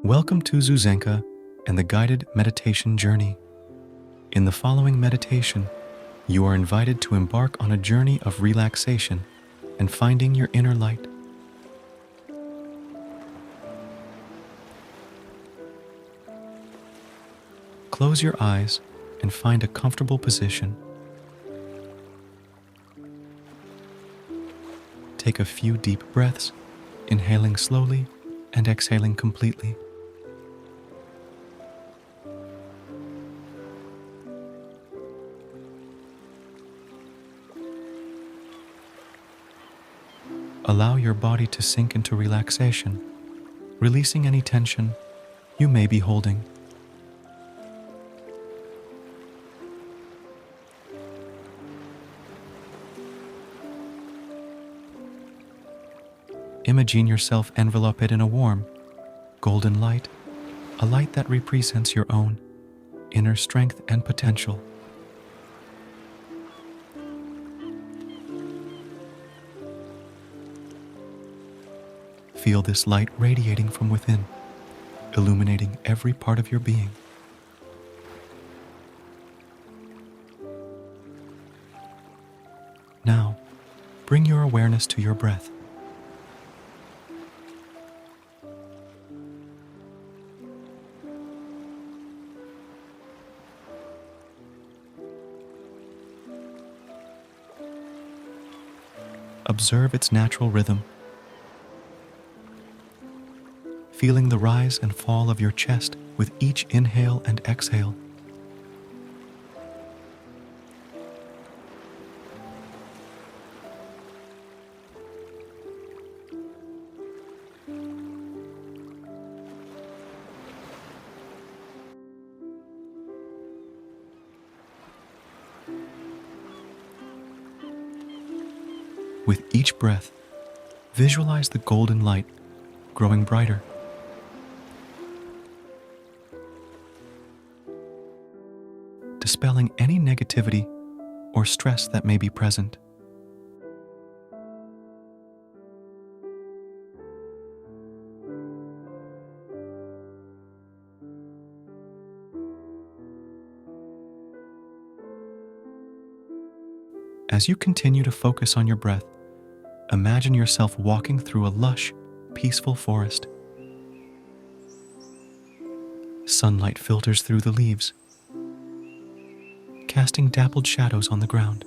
Welcome to Zuzenka and the guided meditation journey. In the following meditation, you are invited to embark on a journey of relaxation and finding your inner light. Close your eyes and find a comfortable position. Take a few deep breaths, inhaling slowly and exhaling completely. Allow your body to sink into relaxation, releasing any tension you may be holding. Imagine yourself enveloped in a warm, golden light, a light that represents your own inner strength and potential. Feel this light radiating from within, illuminating every part of your being. Now, bring your awareness to your breath. Observe its natural rhythm, feeling the rise and fall of your chest with each inhale and exhale. With each breath, visualize the golden light growing brighter. Dispelling any negativity or stress that may be present. As you continue to focus on your breath, imagine yourself walking through a lush, peaceful forest. Sunlight filters through the leaves, casting dappled shadows on the ground.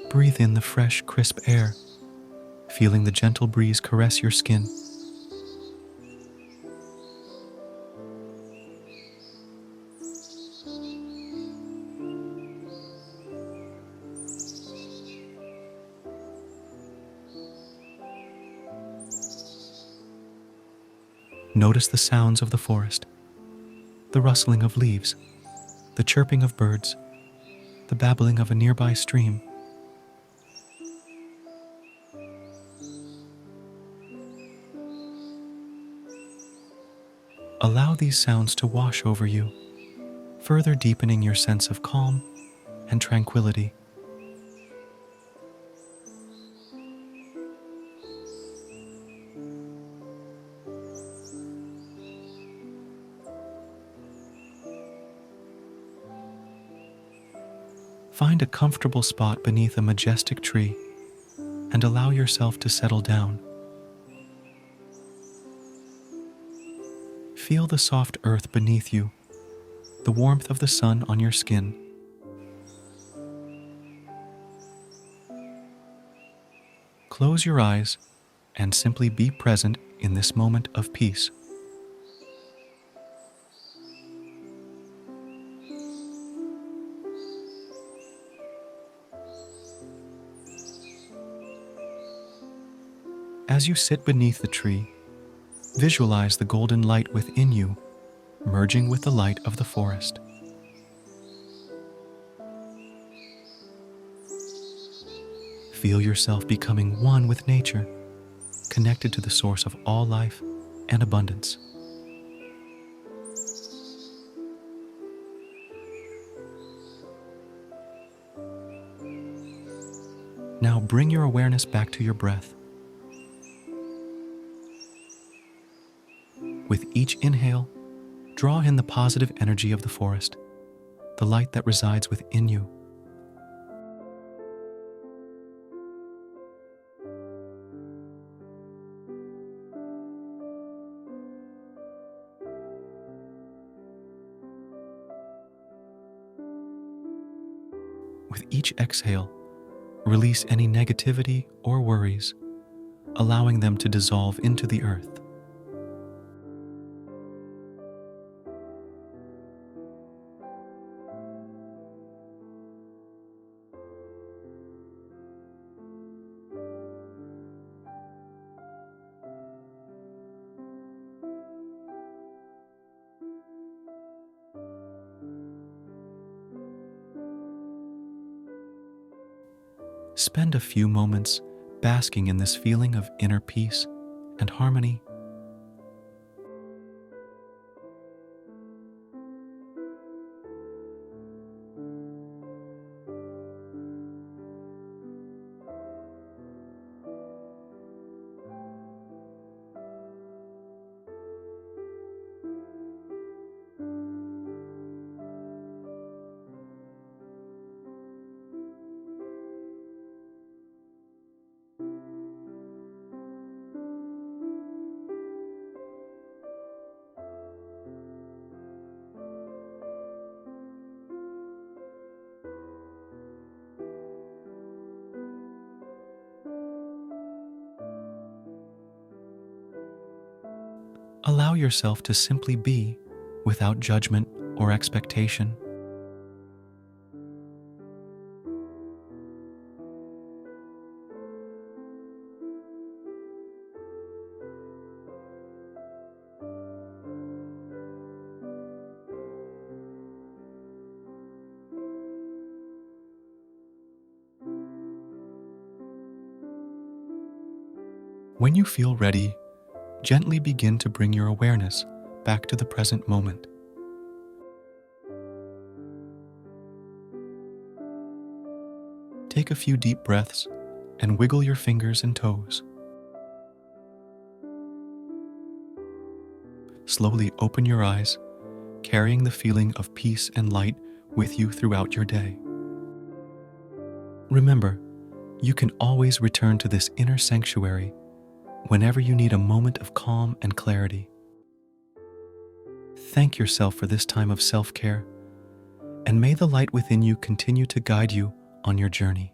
Breathe in the fresh, crisp air, feeling the gentle breeze caress your skin. Notice the sounds of the forest, the rustling of leaves, the chirping of birds, the babbling of a nearby stream. Allow these sounds to wash over you, further deepening your sense of calm and tranquility. Find a comfortable spot beneath a majestic tree and allow yourself to settle down. Feel the soft earth beneath you, the warmth of the sun on your skin. Close your eyes and simply be present in this moment of peace. As you sit beneath the tree, visualize the golden light within you, merging with the light of the forest. Feel yourself becoming one with nature, connected to the source of all life and abundance. Now bring your awareness back to your breath. With each inhale, draw in the positive energy of the forest, the light that resides within you. With each exhale, release any negativity or worries, allowing them to dissolve into the earth. Spend a few moments basking in this feeling of inner peace and harmony. Allow yourself to simply be without judgment or expectation. When you feel ready, gently begin to bring your awareness back to the present moment. Take a few deep breaths and wiggle your fingers and toes. Slowly open your eyes, carrying the feeling of peace and light with you throughout your day. Remember, you can always return to this inner sanctuary whenever you need a moment of calm and clarity. Thank yourself for this time of self-care, and may the light within you continue to guide you on your journey.